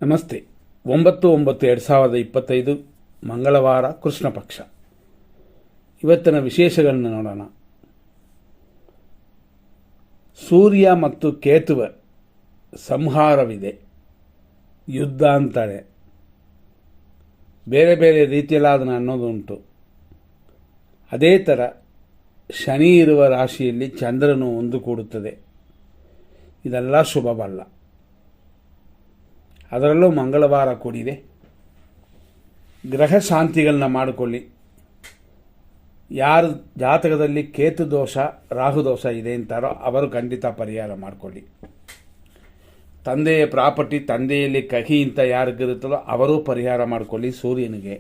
ನಮಸ್ತೆ. 9/9/2025 ಮಂಗಳವಾರ, ಕೃಷ್ಣ ಪಕ್ಷ. ಇವತ್ತಿನ ವಿಶೇಷಗಳನ್ನು ನೋಡೋಣ. ಸೂರ್ಯ ಮತ್ತು ಕೇತುವ ಸಂಹಾರವಿದೆ, ಯುದ್ಧ ಅಂತಾರೆ. ಬೇರೆ ಬೇರೆ ರೀತಿಯಲ್ಲಿ ಅದನ್ನು ಅನ್ನೋದು ಉಂಟು. ಅದೇ ಥರ ಶನಿ ಇರುವ ರಾಶಿಯಲ್ಲಿ ಚಂದ್ರನು ಒಂದುಗೂಡುತ್ತದೆ. ಇದೆಲ್ಲ ಶುಭವಲ್ಲ. ಅದರಲ್ಲೂ ಮಂಗಳವಾರ ಕೂಡಿದೆ. ಗ್ರಹ ಶಾಂತಿಗಳನ್ನ ಮಾಡಿಕೊಳ್ಳಿ. ಯಾರು ಜಾತಕದಲ್ಲಿ ಕೇತು ದೋಷ, ರಾಹು ದೋಷ ಇದೆ ಅಂತಾರೋ ಅವರು ಖಂಡಿತ ಪರಿಹಾರ ಮಾಡಿಕೊಳ್ಳಿ. ತಂದೆಯ ಪ್ರಾಪರ್ಟಿ, ತಂದೆಯಲ್ಲಿ ಕಹಿ ಅಂತ ಯಾರಿಗಿರುತ್ತಲೋ ಅವರು ಪರಿಹಾರ ಮಾಡಿಕೊಳ್ಳಿ ಸೂರ್ಯನಿಗೆ.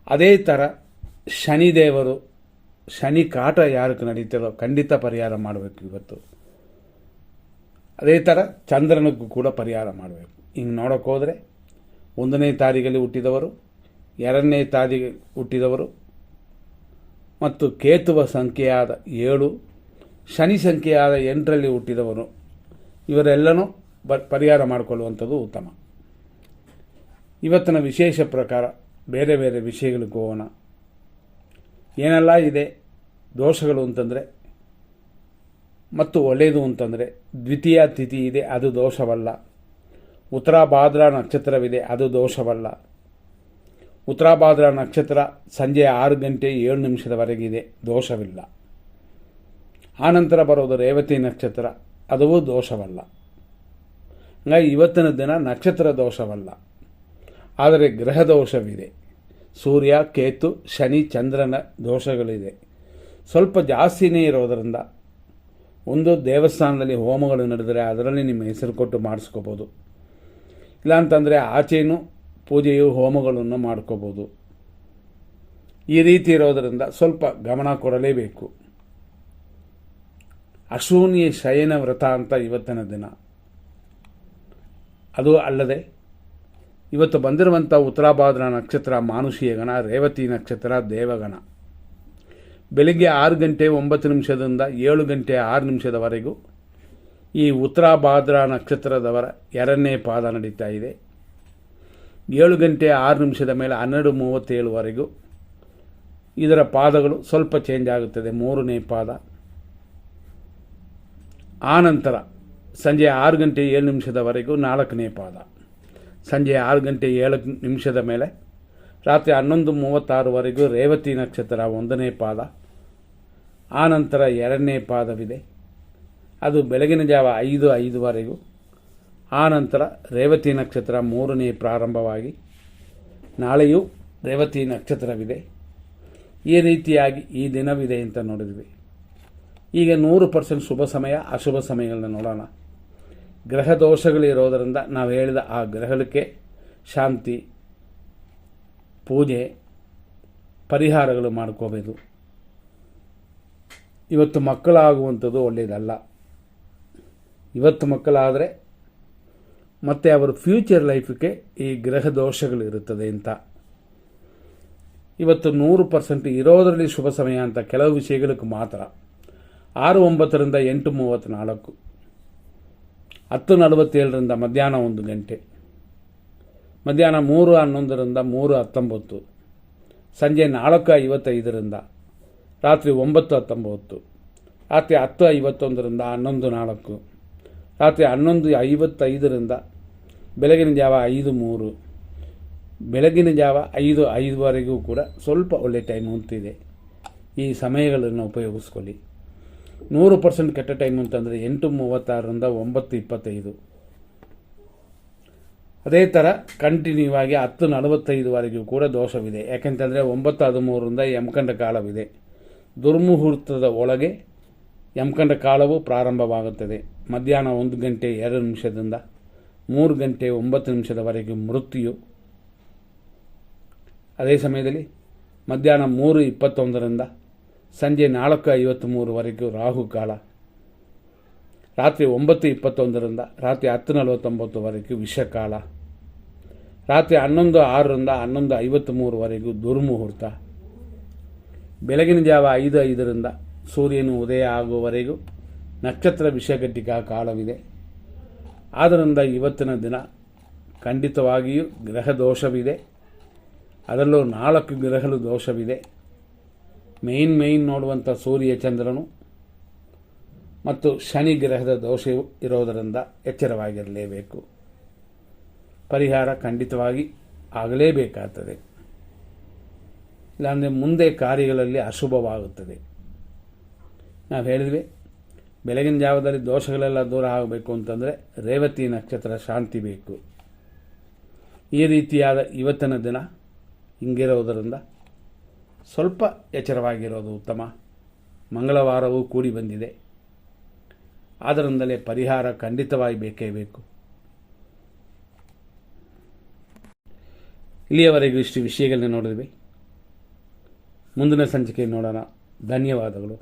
ಅದೇ ಥರ ಶನಿದೇವರು, ಶನಿ ಕಾಟ ಯಾರಿಗೆ ನಡೀತದೋ ಖಂಡಿತ ಪರಿಹಾರ ಮಾಡಬೇಕು ಇವತ್ತು. ಅದೇ ಥರ ಚಂದ್ರನಿಗೂ ಕೂಡ ಪರಿಹಾರ ಮಾಡಬೇಕು. ಹಿಂಗೆ ನೋಡೋಕೆ ಹೋದರೆ 1ನೇ ತಾರೀಖಲ್ಲಿ ಹುಟ್ಟಿದವರು, 2ನೇ ತಾರೀಖು ಹುಟ್ಟಿದವರು ಮತ್ತು ಕೇತುವ ಸಂಖ್ಯೆಯಾದ 7, ಶನಿ ಸಂಖ್ಯೆಯಾದ 8ರಲ್ಲಿ ಹುಟ್ಟಿದವರು ಇವರೆಲ್ಲನೂ ಪರಿಹಾರ ಮಾಡಿಕೊಳ್ಳುವಂಥದ್ದು ಉತ್ತಮ. ಇವತ್ತಿನ ವಿಶೇಷ ಪ್ರಕಾರ ಬೇರೆ ಬೇರೆ ವಿಷಯಗಳಿಗೆ ಹೋಗೋಣ. ಏನೆಲ್ಲ ಇದೆ ದೋಷಗಳು ಅಂತಂದರೆ ಮತ್ತು ಒಳ್ಳೆಯದು ಅಂತಂದರೆ, ದ್ವಿತೀಯ ತಿಥಿ ಇದೆ, ಅದು ದೋಷವಲ್ಲ. ಉತ್ತರಾಭಾದ್ರ ನಕ್ಷತ್ರವಿದೆ, ಅದು ದೋಷವಲ್ಲ. ಉತ್ತರಾಭಾದ್ರ ನಕ್ಷತ್ರ ಸಂಜೆ 6 ಗಂಟೆ 7 ನಿಮಿಷದವರೆಗಿದೆ, ದೋಷವಿಲ್ಲ. ಆನಂತರ ಬರೋದು ರೇವತಿ ನಕ್ಷತ್ರ, ಅದು ದೋಷವಲ್ಲ. ಹಾಗಾಗಿ ಇವತ್ತಿನ ದಿನ ನಕ್ಷತ್ರ ದೋಷವಲ್ಲ, ಆದರೆ ಗ್ರಹ ದೋಷವಿದೆ. ಸೂರ್ಯ, ಕೇತು, ಶನಿ, ಚಂದ್ರನ ದೋಷಗಳಿದೆ. ಸ್ವಲ್ಪ ಜಾಸ್ತಿನೇ ಇರೋದರಿಂದ ಒಂದು ದೇವಸ್ಥಾನದಲ್ಲಿ ಹೋಮಗಳು ನಡೆದರೆ ಅದರಲ್ಲಿ ನಿಮ್ಮ ಹೆಸರು ಕೊಟ್ಟು ಮಾಡಿಸ್ಕೋಬೋದು. ಇಲ್ಲಾಂತಂದರೆ ಆಚೆನೂ ಪೂಜೆಯು ಹೋಮಗಳನ್ನು ಮಾಡ್ಕೋಬೋದು. ಈ ರೀತಿ ಇರೋದರಿಂದ ಸ್ವಲ್ಪ ಗಮನ ಕೊಡಲೇಬೇಕು. ಅಶೂನ್ಯ ಶಯನ ವ್ರತ ಅಂತ ಇವತ್ತಿನ ದಿನ. ಅದು ಅಲ್ಲದೆ ಇವತ್ತು ಬಂದಿರುವಂಥ ಉತ್ತರಾಭಾದ್ರ ನಕ್ಷತ್ರ ಮಾನುಷೀಯ ಗಣ, ರೇವತಿ ನಕ್ಷತ್ರ ದೇವಗಣ. ಬೆಳಿಗ್ಗೆ 6 ಗಂಟೆ 9 ನಿಮಿಷದಿಂದ 7 ಗಂಟೆ 6 ನಿಮಿಷದವರೆಗೂ ಈ ಉತ್ತರಾಭಾದ್ರ ನಕ್ಷತ್ರದವರ 2ನೇ ಪಾದ ನಡೀತಾ ಇದೆ. 7 ಗಂಟೆ 6 ನಿಮಿಷದ ಮೇಲೆ 12:37ವರೆಗೂ ಇದರ ಪಾದಗಳು ಸ್ವಲ್ಪ ಚೇಂಜ್ ಆಗುತ್ತದೆ, 3ನೇ ಪಾದ. ಆನಂತರ ಸಂಜೆ 6 ಗಂಟೆ 7 ನಿಮಿಷದವರೆಗೂ 4ನೇ ಪಾದ. ಸಂಜೆ 6 ಗಂಟೆ 7 ನಿಮಿಷದ ಮೇಲೆ ರಾತ್ರಿ 11:36ವರೆಗೂ ರೇವತಿ ನಕ್ಷತ್ರ 1ನೇ ಪಾದ. ಆನಂತರ 2ನೇ ಪಾದವಿದೆ, ಅದು ಬೆಳಗಿನ ಜಾವ 5:05ವರೆಗೂ. ಆನಂತರ ರೇವತಿ ನಕ್ಷತ್ರ 3ನೇ ಪ್ರಾರಂಭವಾಗಿ ನಾಳೆಯೂ ರೇವತಿ ನಕ್ಷತ್ರವಿದೆ. ಈ ರೀತಿಯಾಗಿ ಈ ದಿನವಿದೆ ಅಂತ ನೋಡಿದ್ವಿ. ಈಗ 100% ಶುಭ ಸಮಯ, ಅಶುಭ ಸಮಯಗಳನ್ನ ನೋಡೋಣ. ಗ್ರಹ ದೋಷಗಳಿರೋದರಿಂದ ನಾವು ಹೇಳಿದ ಆ ಗ್ರಹಕ್ಕೆ ಶಾಂತಿ, ಪೂಜೆ, ಪರಿಹಾರಗಳು ಮಾಡ್ಕೋಬೇಕು. ಇವತ್ತು ಮಕ್ಕಳಾಗುವಂಥದ್ದು ಒಳ್ಳೆಯದಲ್ಲ. ಇವತ್ತು ಮಕ್ಕಳಾದರೆ ಮತ್ತೆ ಅವರ ಫ್ಯೂಚರ್ ಲೈಫಿಗೆ ಈ ಗ್ರಹ ದೋಷಗಳಿರುತ್ತದೆ ಅಂತ. ಇವತ್ತು 100% ಇರೋದರಲ್ಲಿ ಶುಭ ಸಮಯ ಅಂತ ಕೆಲವು ವಿಷಯಗಳಿಗೆ ಮಾತ್ರ. 6:09ರಿಂದ 8:34, 10:47ರಿಂದ ಮಧ್ಯಾಹ್ನ 1 ಗಂಟೆ, ಮಧ್ಯಾಹ್ನ 3:11ರಿಂದ 3:19, ಸಂಜೆ 4:55ರಿಂದ ರಾತ್ರಿ 9:19, ರಾತ್ರಿ 10:51ರಿಂದ 11:04, ರಾತ್ರಿ 11:55ರಿಂದ ಬೆಳಗಿನ ಜಾವ 5:03, ಬೆಳಗಿನ ಜಾವ 5:05ವರೆಗೂ ಕೂಡ ಸ್ವಲ್ಪ ಒಳ್ಳೆ ಟೈಮ್ ಅಂತಿದೆ. ಈ ಸಮಯಗಳನ್ನು ಉಪಯೋಗಿಸ್ಕೊಳ್ಳಿ. 100% ಕೆಟ್ಟ ಟೈಮ್ ಅಂತಂದರೆ 8:36ರಿಂದ 9:25. ಅದೇ ಥರ ಕಂಟಿನ್ಯೂ ಆಗಿ 10:45ವರೆಗೂ ಕೂಡ ದೋಷವಿದೆ. ಯಾಕೆಂತಂದರೆ 9:13ರಿಂದ ಯಮಕಂಡ ಕಾಲವಿದೆ. ದುರ್ಮುಹೂರ್ತದ ಒಳಗೆ ಯಮಕಂಡ ಕಾಲವು ಪ್ರಾರಂಭವಾಗುತ್ತದೆ. ಮಧ್ಯಾಹ್ನ 1 ಗಂಟೆ 2 ನಿಮಿಷದಿಂದ 3 ಗಂಟೆ 9 ನಿಮಿಷದವರೆಗೂ ಮೃತ್ಯು. ಅದೇ ಸಮಯದಲ್ಲಿ ಮಧ್ಯಾಹ್ನ 3:21ರಿಂದ ಸಂಜೆ 4:53ವರೆಗೂ ರಾಹುಕಾಲ. ರಾತ್ರಿ 9:21ರಿಂದ ರಾತ್ರಿ 10:49ವರೆಗೂ ವಿಷಕಾಲ. ರಾತ್ರಿ 11:06ರಿಂದ 11:53ವರೆಗೂ ದುರ್ಮುಹೂರ್ತ. ಬೆಳಗಿನ ಜಾವ 5:05ರಿಂದ ಸೂರ್ಯನು ಉದಯ ಆಗುವವರೆಗೂ ನಕ್ಷತ್ರ ವಿಷಘಟಿಕಾ ಕಾಲವಿದೆ. ಆದ್ದರಿಂದ ಇವತ್ತಿನ ದಿನ ಖಂಡಿತವಾಗಿಯೂ ಗ್ರಹ ದೋಷವಿದೆ. ಅದರಲ್ಲೂ 4 ಗ್ರಹಗಳು ದೋಷವಿದೆ. ಮೇಯ್ನ್ ನೋಡುವಂಥ ಸೂರ್ಯ ಚಂದ್ರನು ಮತ್ತು ಶನಿ ಗ್ರಹದ ದೋಷ ಇರೋದರಿಂದ ಎಚ್ಚರವಾಗಿರಲೇಬೇಕು. ಪರಿಹಾರ ಖಂಡಿತವಾಗಿ ಆಗಲೇಬೇಕಾಗುತ್ತದೆ, ಇಲ್ಲಾಂದರೆ ಮುಂದೆ ಕಾರ್ಯಗಳಲ್ಲಿ ಅಶುಭವಾಗುತ್ತದೆ. ನಾವು ಹೇಳಿದ್ವಿ, ಬೆಳಗಿನ ಜಾವದಲ್ಲಿ ದೋಷಗಳೆಲ್ಲ ದೂರ ಆಗಬೇಕು ಅಂತಂದರೆ ರೇವತಿ ನಕ್ಷತ್ರ ಶಾಂತಿ ಬೇಕು. ಈ ರೀತಿಯಾದ ಇವತ್ತಿನ ದಿನ ಹಿಂಗಿರೋದರಿಂದ ಸ್ವಲ್ಪ ಎಚ್ಚರವಾಗಿರೋದು ಉತ್ತಮ. ಮಂಗಳವಾರವೂ ಕೂಡಿ ಬಂದಿದೆ, ಆದ್ದರಿಂದಲೇ ಪರಿಹಾರ ಖಂಡಿತವಾಗಿ ಬೇಕೇ ಬೇಕು. ಇಲ್ಲಿಯವರೆಗೂ ಇಷ್ಟು ವಿಷಯಗಳನ್ನ ನೋಡಿದ್ವಿ. ಮುಂದಿನ ಸಂಚಿಕೆ ನೋಡೋಣ. ಧನ್ಯವಾದಗಳು.